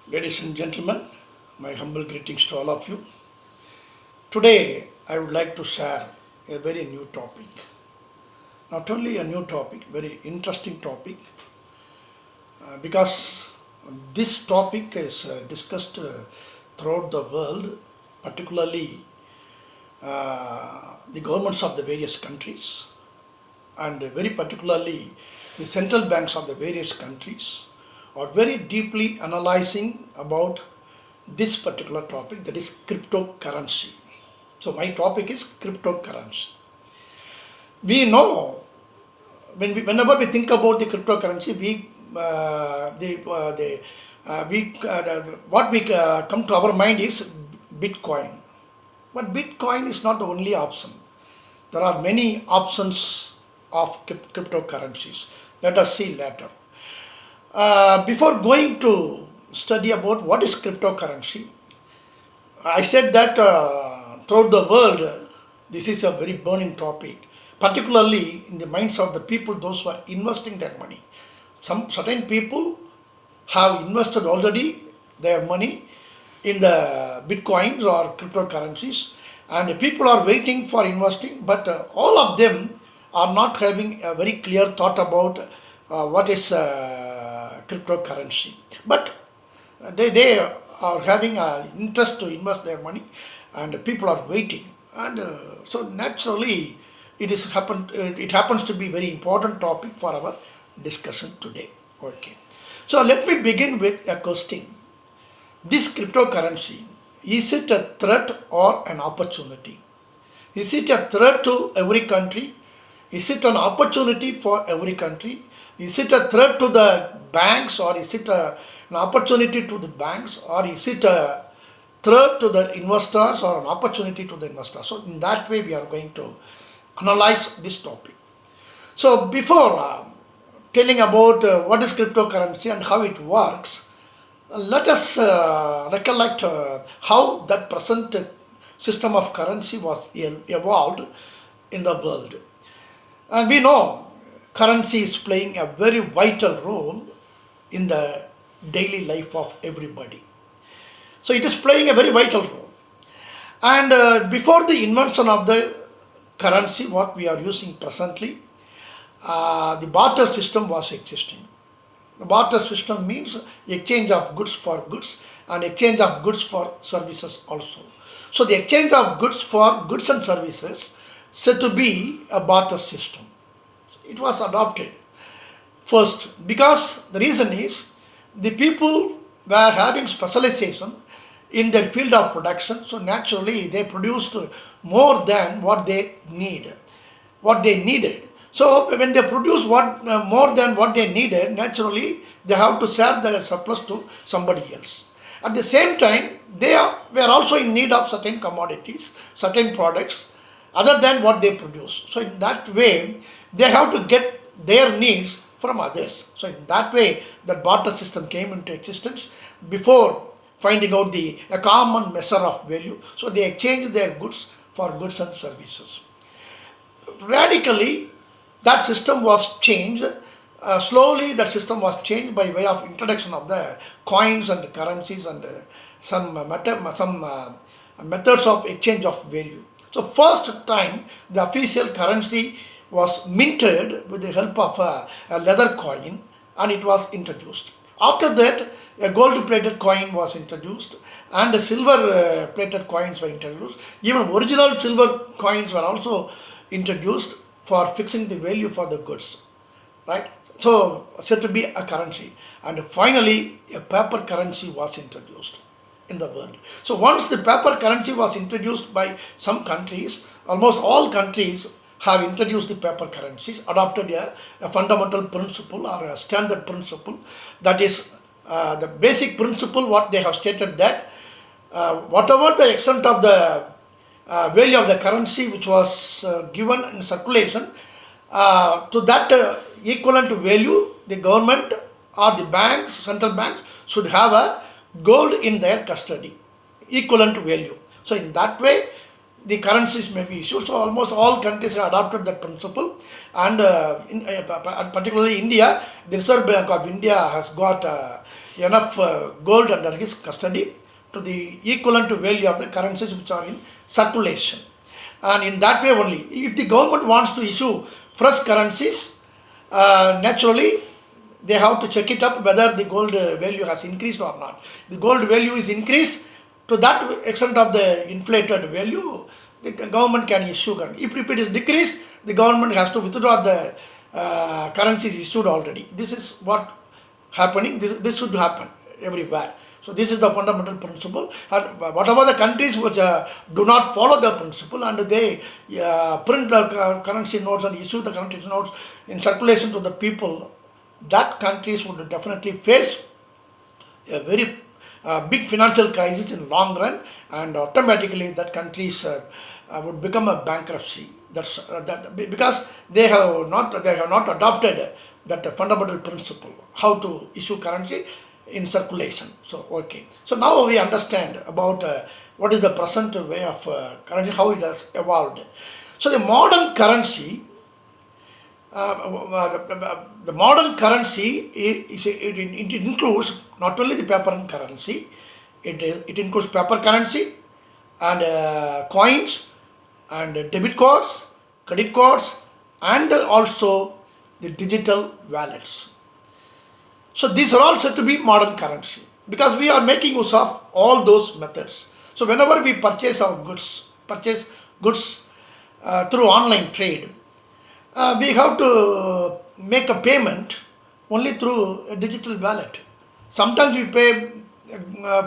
Ladies and gentlemen, my humble greetings to all of you. Today, I would like to share a very new topic. Not only a new topic, very interesting topic, because this topic is discussed throughout the world, particularly the governments of the various countries, and very particularly the central banks of the various countries are very deeply analyzing about this particular topic, that is cryptocurrency. So my topic is cryptocurrency. We know whenever we think about the cryptocurrency, what we come to our mind is Bitcoin. But Bitcoin is not the only option. There are many options of cryptocurrencies. Let us see later. Before going to study about what is cryptocurrency, I said that throughout the world, this is a very burning topic, particularly in the minds of the people, those who are investing their money. Some certain people have invested already their money in the bitcoins or cryptocurrencies, and people are waiting for investing, but all of them are not having a very clear thought about what is cryptocurrency. But they are having an interest to invest their money, and people are waiting, and so naturally it happens to be very important topic for our discussion today. Okay, so let me begin with a question. This cryptocurrency, is it a threat or an opportunity? Is it a threat to every country? Is it an opportunity for every country? Is it a threat to the banks, or is it an opportunity to the banks, or is it a threat to the investors or an opportunity to the investors? So in that way we are going to analyze this topic. So before telling about what is cryptocurrency and how it works, let us recollect how that present system of currency was evolved in the world. And we know currency is playing a very vital role in the daily life of everybody. So it is playing a very vital role. And before the invention of the currency, what we are using presently, the barter system was existing. The barter system means exchange of goods for goods and exchange of goods for services also. So the exchange of goods for goods and services said to be a barter system. It was adopted first because the reason is the people were having specialization in their field of production, so naturally they produced more than what they needed. So when they produce more than what they needed, naturally they have to share the surplus to somebody else. At the same time, were also in need of certain commodities, certain products other than what they produce. So in that way, they have to get their needs from others. So in that way, the barter system came into existence before finding out a common measure of value. So they exchanged their goods for goods and services. Radically, that system was changed. Slowly, that system was changed by way of introduction of the coins and currencies and some methods of exchange of value. So first time the official currency was minted with the help of a leather coin, and it was introduced. After that, a gold plated coin was introduced, and silver plated coins were introduced. Even original silver coins were also introduced for fixing the value for the goods, right? So said to be a currency, and finally a paper currency was introduced in the world. So once the paper currency was introduced by some countries, almost all countries have introduced the paper currencies, adopted a fundamental principle or a standard principle. That is the basic principle what they have stated, that whatever the extent of the value of the currency which was given in circulation, to that equivalent value, the government or the banks, central banks, should have a gold in their custody, equivalent value. So in that way, the currencies may be issued. So almost all countries have adopted that principle, and particularly India, the Reserve Bank of India has got enough gold under his custody to the equivalent value of the currencies which are in circulation. And in that way only, if the government wants to issue fresh currencies, naturally they have to check it up whether the gold value has increased or not. The gold value is increased to that extent of the inflated value, the government can issue currency. If it is decreased, the government has to withdraw the currencies issued already. This is what happening. This should happen everywhere. So this is the fundamental principle. And whatever the countries which do not follow the principle and they print the currency notes and issue the currency notes in circulation to the people, that countries would definitely face a very big financial crisis in long run, and automatically that countries would become a bankruptcy. That's that because they have not adopted that fundamental principle how to issue currency in circulation. So okay, so now we understand about what is the present way of currency, how it has evolved. So the modern currency, the modern currency it includes not only the paper currency, it includes paper currency and coins and debit cards, credit cards, and also the digital wallets. So these are all said to be modern currency because we are making use of all those methods. So whenever we purchase goods through online trade, we have to make a payment only through a digital wallet. Sometimes we pay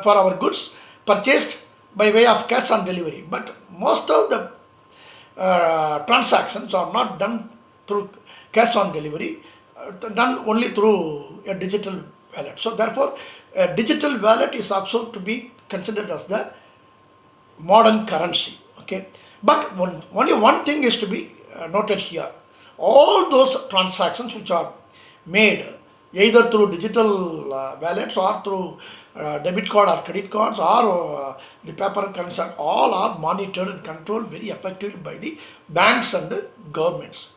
for our goods purchased by way of cash on delivery, but most of the transactions are not done through cash on delivery, done only through a digital wallet. So therefore, a digital wallet is also to be considered as the modern currency. Okay, but only one thing is to be noted here. All those transactions which are made either through digital wallets or through debit card or credit cards or the paper currency, all are monitored and controlled very effectively by the banks and the governments.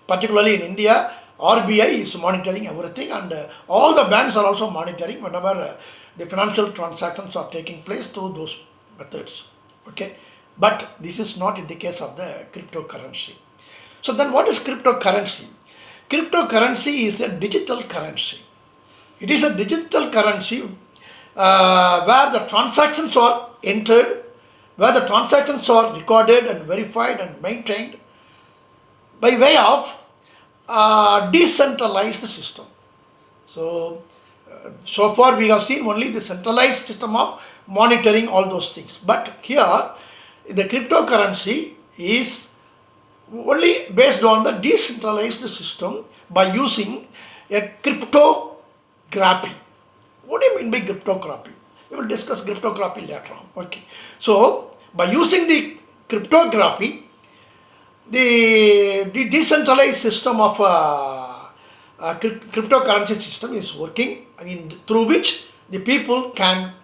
Particularly in India, RBI is monitoring everything, and all the banks are also monitoring whenever the financial transactions are taking place through those methods. Okay, but this is not in the case of the cryptocurrency. So then what is cryptocurrency? Cryptocurrency is a digital currency. It is a digital currency where the transactions are entered, where the transactions are recorded and verified and maintained by way of decentralized system. So, so far we have seen only the centralized system of monitoring all those things. But here, the cryptocurrency is only based on the decentralized system by using a cryptography. What do you mean by cryptography? We will discuss cryptography later on. Okay. So, by using the cryptography, the decentralized system of cryptocurrency system is working, through which the people can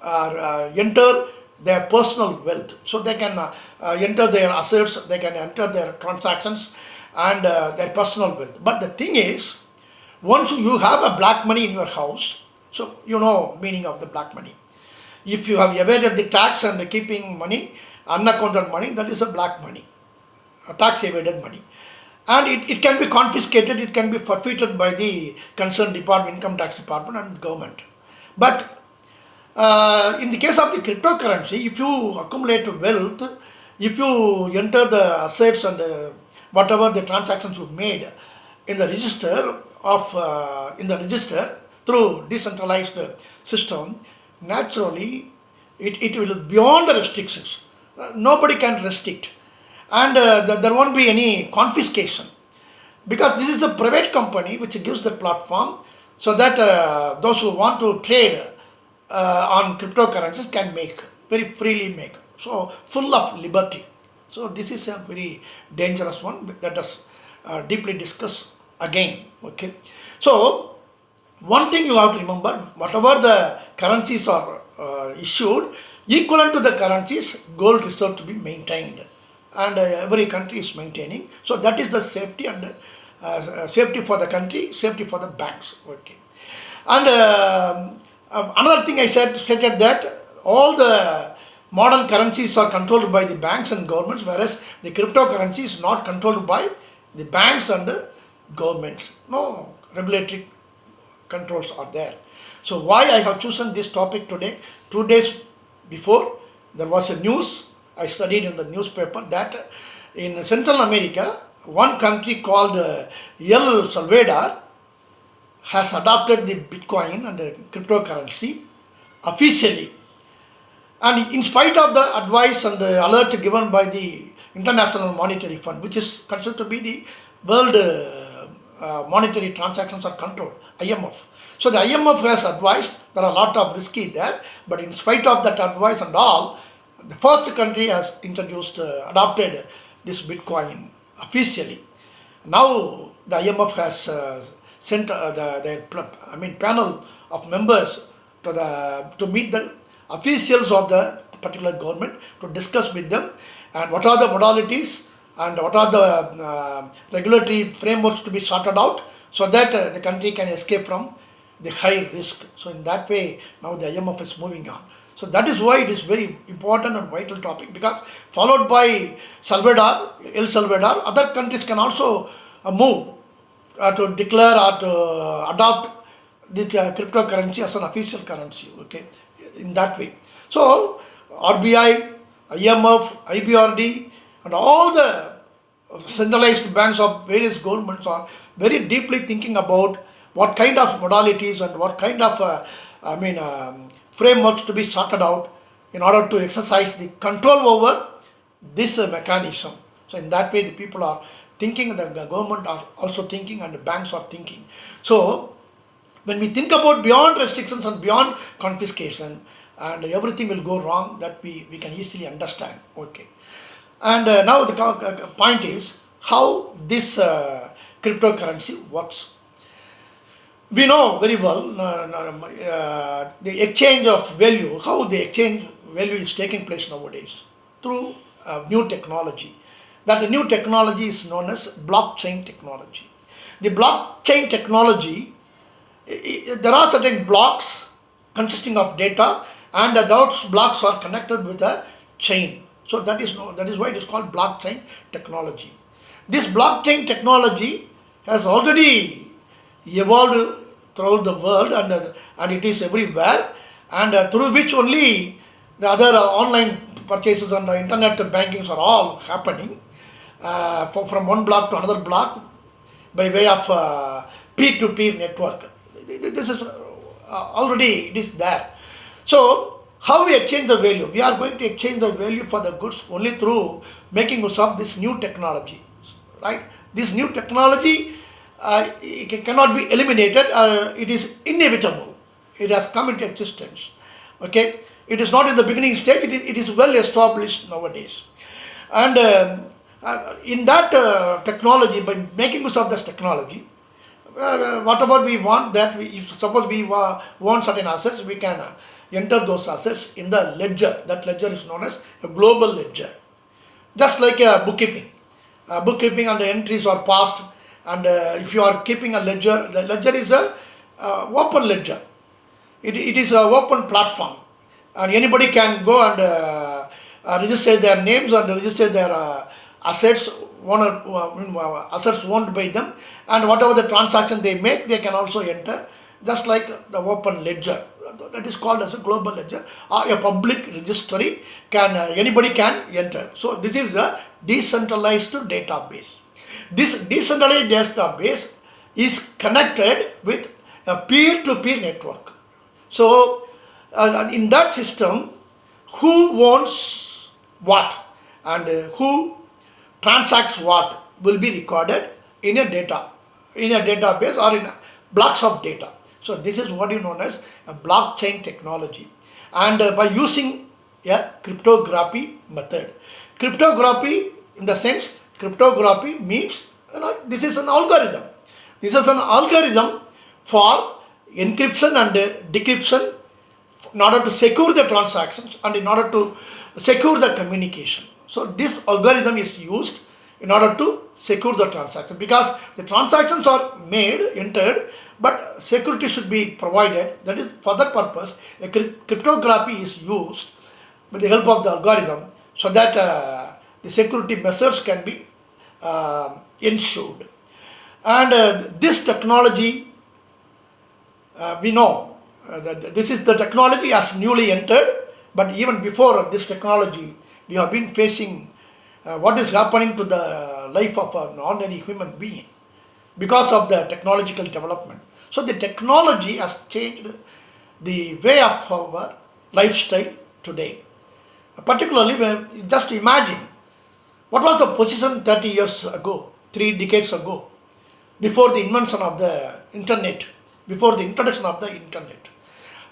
enter their personal wealth. So they can enter their assets, they can enter their transactions and their personal wealth. But the thing is, once you have a black money in your house, so you know meaning of the black money. If you have evaded the tax and keeping money, unaccounted money, that is a black money, a tax evaded money. And it can be confiscated, it can be forfeited by the concerned department, income tax department and government. But in the case of the cryptocurrency, if you accumulate wealth, if you enter the assets and whatever the transactions you made in the register through decentralized system, naturally it will beyond the restrictions. Nobody can restrict, and there won't be any confiscation because this is a private company which gives the platform so that those who want to trade on cryptocurrencies can very freely make. So full of liberty. So this is a very dangerous one. Let us deeply discuss again. Okay. So one thing you have to remember: whatever the currencies are issued, equivalent to the currencies, gold reserve to be maintained, and every country is maintaining. So that is the safety and safety for the country, safety for the banks. Okay. And Another thing I stated that all the modern currencies are controlled by the banks and governments, whereas the cryptocurrency is not controlled by the banks and the governments. No regulatory controls are there. So why I have chosen this topic today? 2 days before, there was a news I studied in the newspaper that in Central America, one country called El Salvador has adopted the Bitcoin and the cryptocurrency officially. And in spite of the advice and the alert given by the International Monetary Fund, which is considered to be the world monetary transactions are controlled, IMF. So the IMF has advised there are a lot of risky there, but in spite of that advice and all, the first country has adopted this Bitcoin officially. Now the IMF has sent panel of members to meet the officials of the particular government to discuss with them and what are the modalities and what are the regulatory frameworks to be sorted out so that the country can escape from the high risk. So in that way, now the IMF is moving on. So that is why it is very important and vital topic, because followed by El Salvador, other countries can also move to declare or to adopt the cryptocurrency as an official currency. Okay, in that way. So RBI, IMF, IBRD, and all the centralized banks of various governments are very deeply thinking about what kind of modalities and what kind of frameworks to be sorted out in order to exercise the control over this mechanism. So in that way, the people are thinking, the government are also thinking, and the banks are thinking. So when we think about beyond restrictions and beyond confiscation, and everything will go wrong, that we can easily understand. Okay. And now the point is how this cryptocurrency works. We know very well the exchange of value, how the exchange value is taking place nowadays through new technology. That new technology is known as blockchain technology. The blockchain technology, there are certain blocks consisting of data, and those blocks are connected with a chain. So that is why it is called blockchain technology. This blockchain technology has already evolved throughout the world, and it is everywhere, and through which only the other online purchases and internet bankings are all happening from one block to another block by way of peer-to-peer network. This is already it is there. So how we exchange the value? We are going to exchange the value for the goods only through making use of this new technology, right? This new technology it cannot be eliminated. It is inevitable. It has come into existence. Okay, it is not in the beginning stage. It is well established nowadays, and in that technology, by making use of this technology, whatever we want, that if suppose we want certain assets, we can enter those assets in the ledger. That ledger is known as a global ledger, just like bookkeeping. Bookkeeping and the entries are passed, and if you are keeping a ledger, the ledger is a open ledger. It is an open platform, and anybody can go and register their names and register their assets owned by them, and whatever the transaction they make, they can also enter, just like the open ledger. That is called as a global ledger, or a public registry. Anybody can enter. So this is a decentralized database. This decentralized database is connected with a peer-to-peer network. So in that system, who owns what and who transacts what will be recorded in a database or in blocks of data. So this is what is known as a blockchain technology, and by using a cryptography method. Cryptography, in the sense, cryptography means this is an algorithm. This is an algorithm for encryption and decryption in order to secure the transactions and in order to secure the communication. So this algorithm is used in order to secure the transaction, because the transactions are entered but security should be provided. That is, for that purpose, cryptography is used with the help of the algorithm, so that the security measures can be ensured. And this technology, we know that this is the technology has newly entered, but even before this technology, we have been facing what is happening to the life of an ordinary human being because of the technological development. So the technology has changed the way of our lifestyle today. Particularly, when just imagine what was the position 30 years ago, 3 decades ago, before the invention of the internet, before the introduction of the internet.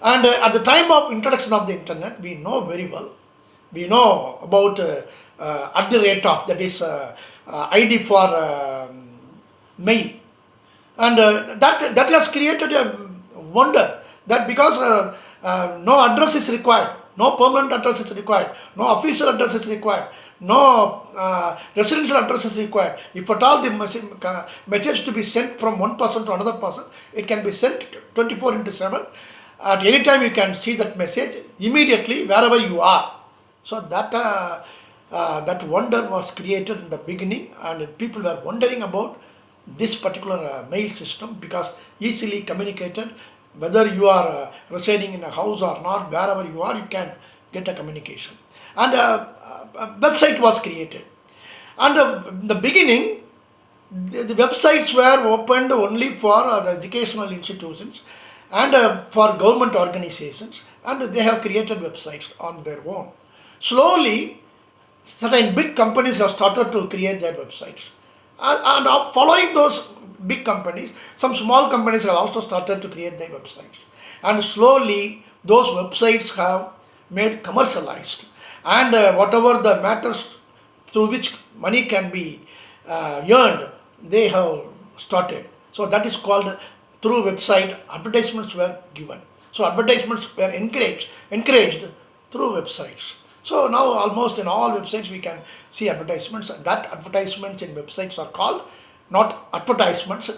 And at the time of introduction of the internet, we know very well, we know about at the rate of, that is ID for mail, and that has created a wonder, that because no address is required, no permanent address is required, no official address is required, no residential address is required. If at all the message to be sent from one person to another person, it can be sent 24 into 7. At any time you can see that message immediately wherever you are. So that wonder was created in the beginning, and people were wondering about this particular mail system, because easily communicated, whether you are residing in a house or not, wherever you are, you can get a communication. And a website was created. And in the beginning, the websites were opened only for the educational institutions and for government organizations, and they have created websites on their own. Slowly, certain big companies have started to create their websites. And following those big companies, some small companies have also started to create their websites. And slowly, those websites have made commercialized. And whatever the matters through which money can be earned, they have started. So that is called, through website, advertisements were given. So advertisements were encouraged through websites. So now almost in all websites we can see advertisements. That advertisements in websites are called not advertisements.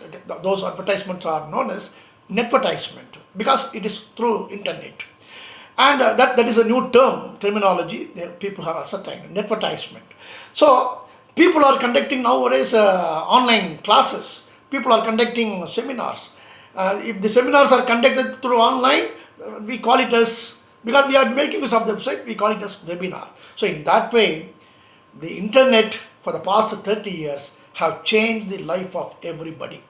Those advertisements are known as netvertisement, because it is through internet. And that is a new terminology people have ascertained, netvertisement. So people are conducting nowadays online classes. People are conducting seminars. If the seminars are conducted through online, we call it as, because we are making use of the website, we call it as webinar. So in that way, the internet for the past 30 years have changed the life of everybody.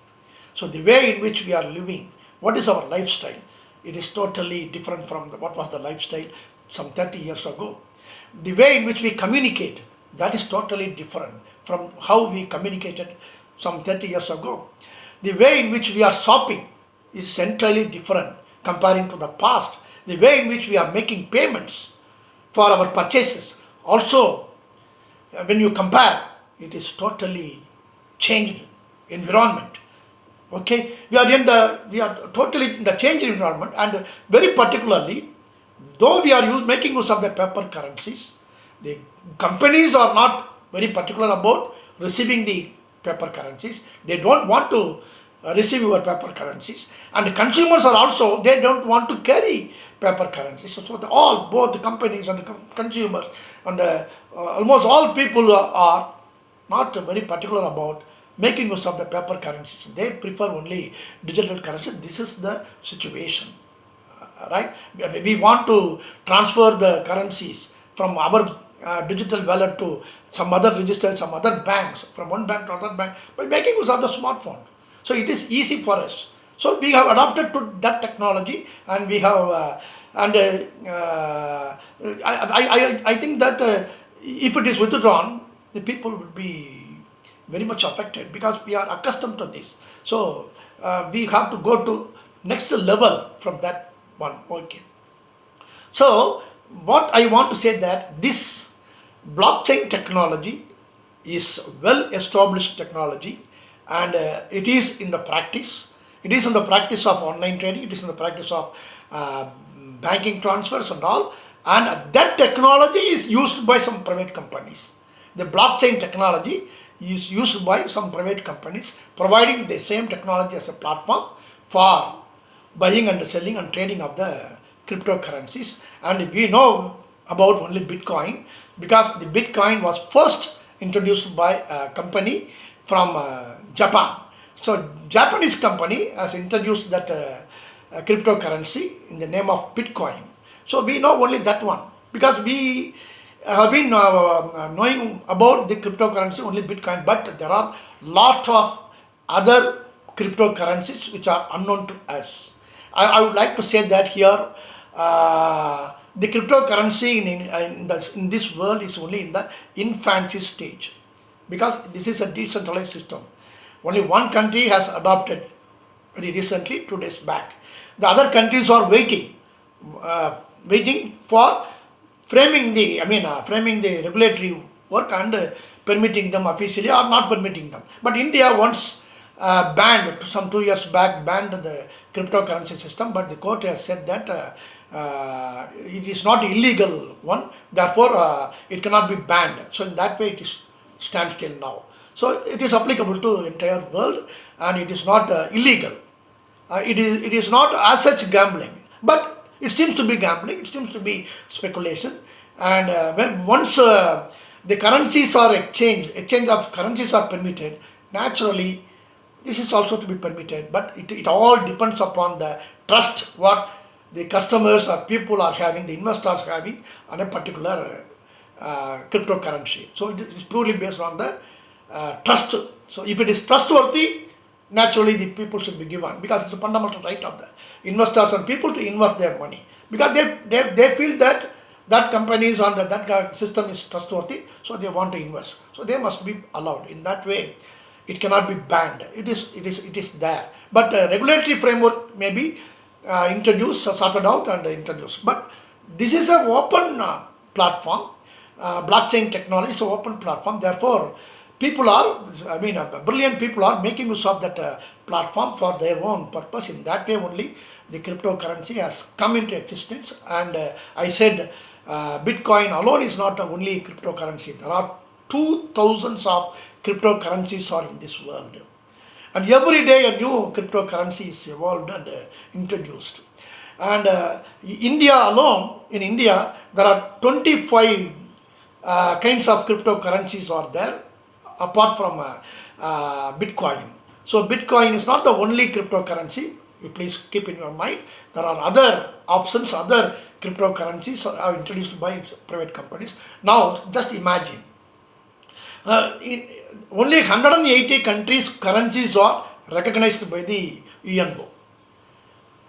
So the way in which we are living, what is our lifestyle, it is totally different from what was the lifestyle some 30 years ago. The way in which we communicate, that is totally different from how we communicated some 30 years ago. The way in which we are shopping is entirely different comparing to the past. The way in which we are making payments for our purchases, also when you compare, it is totally changed environment. Okay, we are totally in the changed environment, and very particularly, though we are making use of the paper currencies, the companies are not very particular about receiving the paper currencies. They don't want to receive your paper currencies, and the consumers are also, they don't want to carry paper currencies. So both the companies and the consumers and almost all people are not very particular about making use of the paper currencies. They prefer only digital currency. This is the situation, right? We want to transfer the currencies from our digital wallet to some other register, some other banks, from one bank to another bank, by making use of the smartphone. So it is easy for us. So we have adopted to that technology, and we have I think that if it is withdrawn, the people would be very much affected, because we are accustomed to this. So we have to go to next level from that one. Okay. So what I want to say, that this blockchain technology is well established technology, and it is in the practice. It is in the practice of online trading. It is in the practice of banking transfers and all. And that technology is used by some private companies. The blockchain technology is used by some private companies, providing the same technology as a platform for buying and selling and trading of the cryptocurrencies. And we know about only Bitcoin because the Bitcoin was first introduced by a company from Japan. So Japanese company has introduced that cryptocurrency in the name of Bitcoin. So we know only that one because we have been knowing about the cryptocurrency only Bitcoin, but there are lot of other cryptocurrencies which are unknown to us. I would like to say that here the cryptocurrency in this world is only in the infancy stage because this is a decentralized system. Only one country has adopted very recently, 2 days back. The other countries are waiting for framing the regulatory work and permitting them officially or not permitting them. But India once banned some 2 years back banned the cryptocurrency system, but the court has said that it is not illegal one, therefore it cannot be banned. So in that way it is stands still now. So it is applicable to entire world and it is not illegal. It is not as such gambling, but it seems to be gambling. It seems to be speculation. And when once the currencies are exchange of currencies are permitted, naturally this is also to be permitted. But it all depends upon the trust what the customers or people are having, the investors having on a particular cryptocurrency. So it is purely based on the trust. So if it is trustworthy, naturally the people should be given because it's a fundamental right of the investors and people to invest their money because they feel that that companies on that system is trustworthy, so they want to invest. So they must be allowed. In that way, it cannot be banned. It is there. But regulatory framework may be introduced, sorted out and introduced. But this is an open platform. Blockchain technology is an open platform. Therefore, brilliant people are making use of that platform for their own purpose. In that way only the cryptocurrency has come into existence. And I said Bitcoin alone is not only cryptocurrency. There are 2,000s of cryptocurrencies are in this world. And every day a new cryptocurrency is evolved and introduced. And in India, there are 25 kinds of cryptocurrencies are there apart from Bitcoin. So Bitcoin is not the only cryptocurrency. You please keep in your mind. There are other options, other cryptocurrencies are introduced by private companies. Now just imagine, only 180 countries currencies are recognized by the UNO.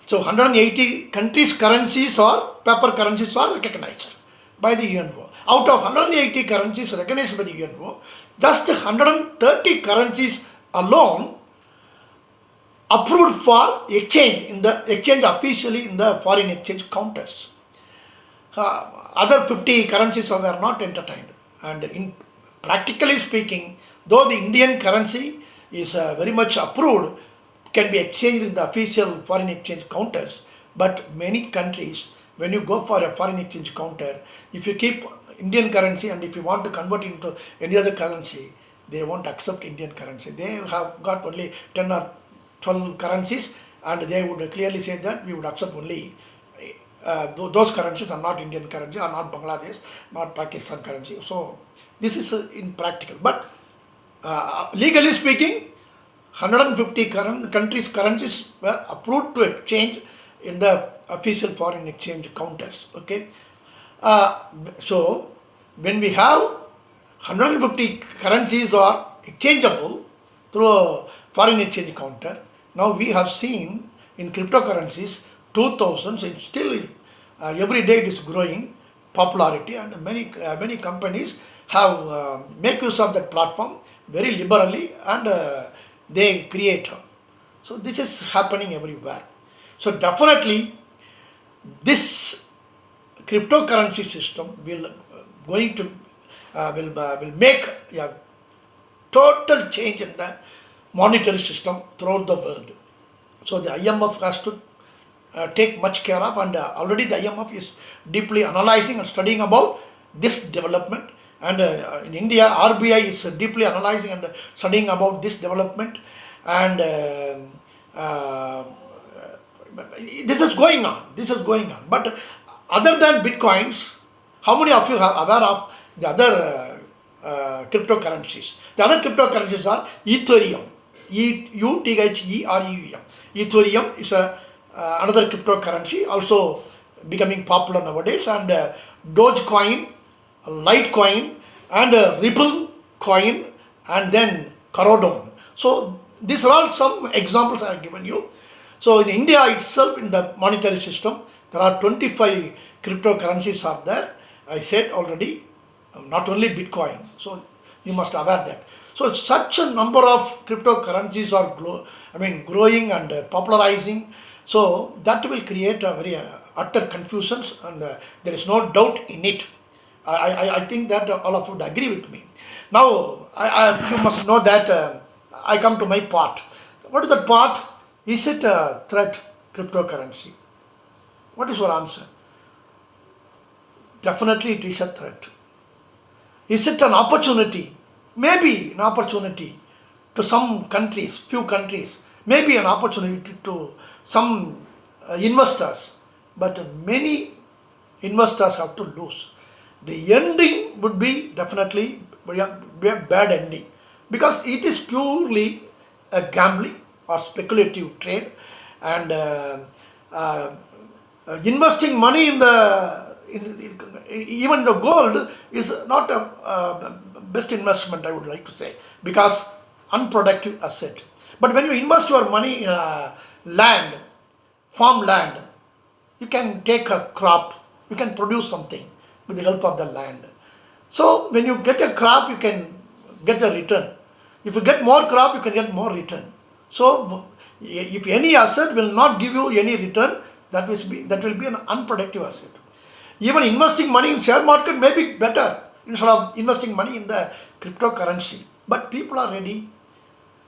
So 180 countries currencies or paper currencies are recognized by the UNO. Out of 180 currencies recognized by the UNO, just 130 currencies alone approved for exchange officially in the foreign exchange counters. Other 50 currencies were not entertained. And in practically speaking, though the Indian currency is very much approved, can be exchanged in the official foreign exchange counters, but many countries, when you go for a foreign exchange counter, if you keep Indian currency and if you want to convert into any other currency, they won't accept Indian currency. They have got only 10 or 12 currencies and they would clearly say that we would accept only those currencies are not Indian currency, are not Bangladesh, not Pakistan currency. So this is impractical. But legally speaking, 150 countries' currencies were approved to exchange in the official foreign exchange counters. Okay, so when we have 150 currencies are exchangeable through a foreign exchange counter, now we have seen in cryptocurrencies 2000s. It's still every day it is growing popularity, and many companies have make use of that platform very liberally and they create. So this is happening everywhere. So definitely this cryptocurrency system will make a total change in the monetary system throughout the world. So the IMF has to take much care of, and already the IMF is deeply analyzing and studying about this development. And in India, RBI is deeply analyzing and studying about this development. And This is going on. This is going on. But other than bitcoins, how many of you are aware of the other cryptocurrencies? The other cryptocurrencies are Ethereum, Uthereum. Ethereum is another cryptocurrency, also becoming popular nowadays, and Dogecoin, Litecoin, and Ripple coin, and then Cardano. So these are all some examples I have given you. So in India itself, in the monetary system, there are 25 cryptocurrencies are there. I said already, not only Bitcoin. So you must aware that. So such a number of cryptocurrencies are growing and popularizing. So that will create a very utter confusion, and there is no doubt in it. I think that all of you would agree with me. Now, you must know that I come to my part. What is that part? Is it a threat, cryptocurrency? What is your answer? Definitely it is a threat. Is it an opportunity? Maybe an opportunity to some countries, few countries, maybe an opportunity to some investors, but many investors have to lose. The ending would be definitely be a bad ending, because it is purely a gambling or speculative trade, and investing money in even the gold is not a best investment, I would like to say, because unproductive asset. But when you invest your money in land, farmland, you can take a crop, you can produce something with the help of the land. So when you get a crop, you can get a return. If you get more crop, you can get more return. So if any asset will not give you any return, that will be an unproductive asset. Even investing money in share market may be better instead of investing money in the cryptocurrency. But people are ready,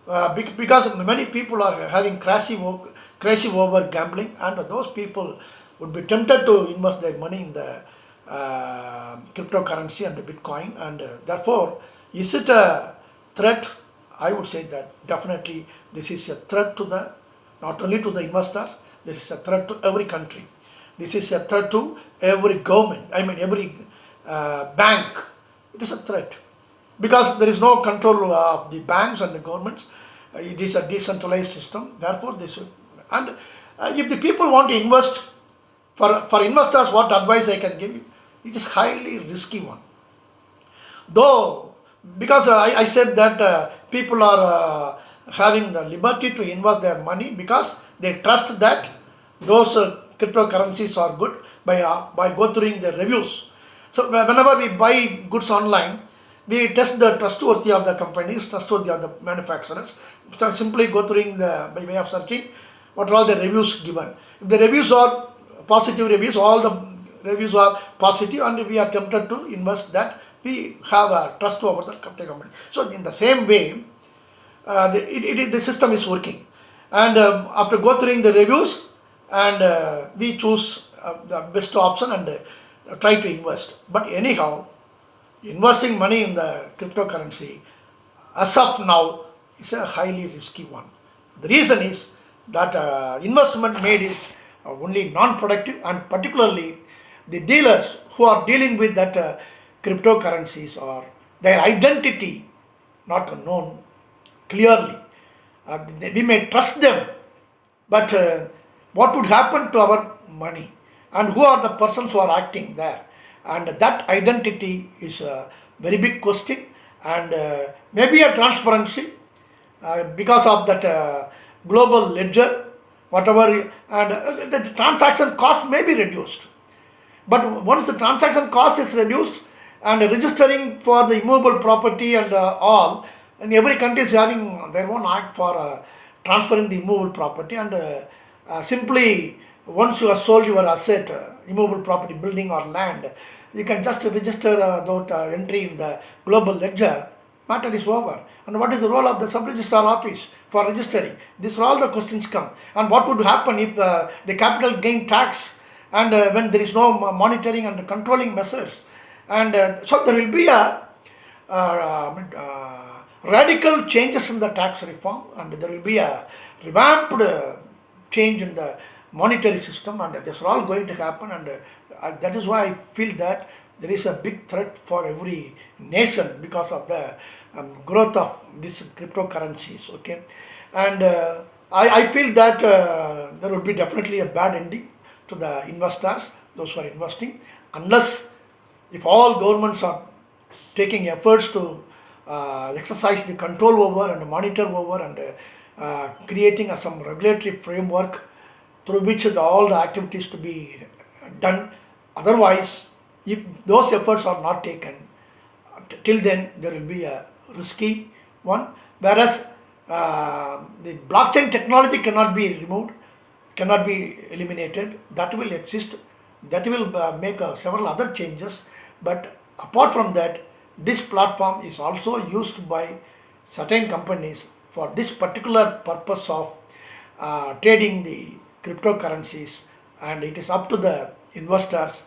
because many people are having crazy over gambling, and those people would be tempted to invest their money in the cryptocurrency and the Bitcoin, and therefore, is it a threat? I would say that definitely this is a threat to not only to the investor, this is a threat to every country. This is a threat to every government, every bank. It is a threat, because there is no control of the banks and the governments. It is a decentralized system. Therefore, and if the people want to invest, for investors, what advice I can give you? It is highly risky one. Though, because I said that people are having the liberty to invest their money because they trust that those cryptocurrencies are good by go through the reviews. So whenever we buy goods online, we test the trustworthy of the companies, trustworthy of the manufacturers. So simply go through by way of searching what are all the reviews given. If the reviews are positive reviews, all the reviews are positive, and we are tempted to invest that, we have a trust over the company. So in the same way, the system is working, and after go through the reviews, and we choose the best option and try to invest. But anyhow, investing money in the cryptocurrency as of now is a highly risky one. The reason is that investment made is only non-productive, and particularly the dealers who are dealing with that cryptocurrencies, or their identity not known clearly. We may trust them, but what would happen to our money, and who are the persons who are acting there, and that identity is a very big question, and maybe a transparency, because of that global ledger, whatever, and the transaction cost may be reduced. But once the transaction cost is reduced, and registering for the immovable property and all, and every country is having their own act for transferring the immovable property, and simply once you have sold your asset, immovable property, building or land, you can just register that entry in the global ledger. Matter is over. And what is the role of the sub-registrar office for registering? These are all the questions come. And what would happen if the capital gain tax, and when there is no monitoring and controlling measures, and so there will be a radical changes in the tax reform, and there will be a revamped change in the monetary system, and this are all going to happen, and that is why I feel that there is a big threat for every nation because of the growth of these cryptocurrencies. Okay, and I feel that there would be definitely a bad ending to the investors, those who are investing, unless if all governments are taking efforts to exercise the control over and monitor over, and creating some regulatory framework through which all the activities to be done. Otherwise, if those efforts are not taken, till then there will be a risky one. Whereas the blockchain technology cannot be removed, cannot be eliminated. That will exist. That will make several other changes. But apart from that, this platform is also used by certain companies for this particular purpose of trading the cryptocurrencies, and it is up to the investors,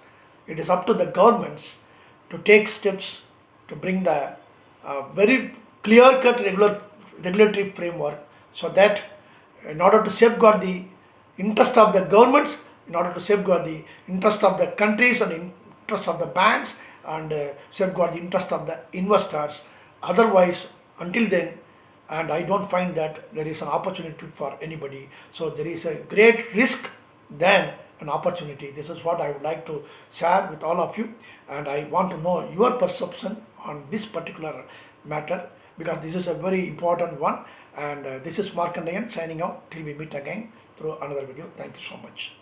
it is up to the governments to take steps to bring the very clear cut regulatory framework, so that in order to safeguard the interest of the governments, in order to safeguard the interest of the countries and interest of the banks, and safeguard the interest of the investors. Otherwise, until then, and I don't find that there is an opportunity for anybody. So there is a great risk than an opportunity. This is what I would like to share with all of you, and I want to know your perception on this particular matter, because this is a very important one. And this is Markandeyan signing out till we meet again through another video. Thank you so much.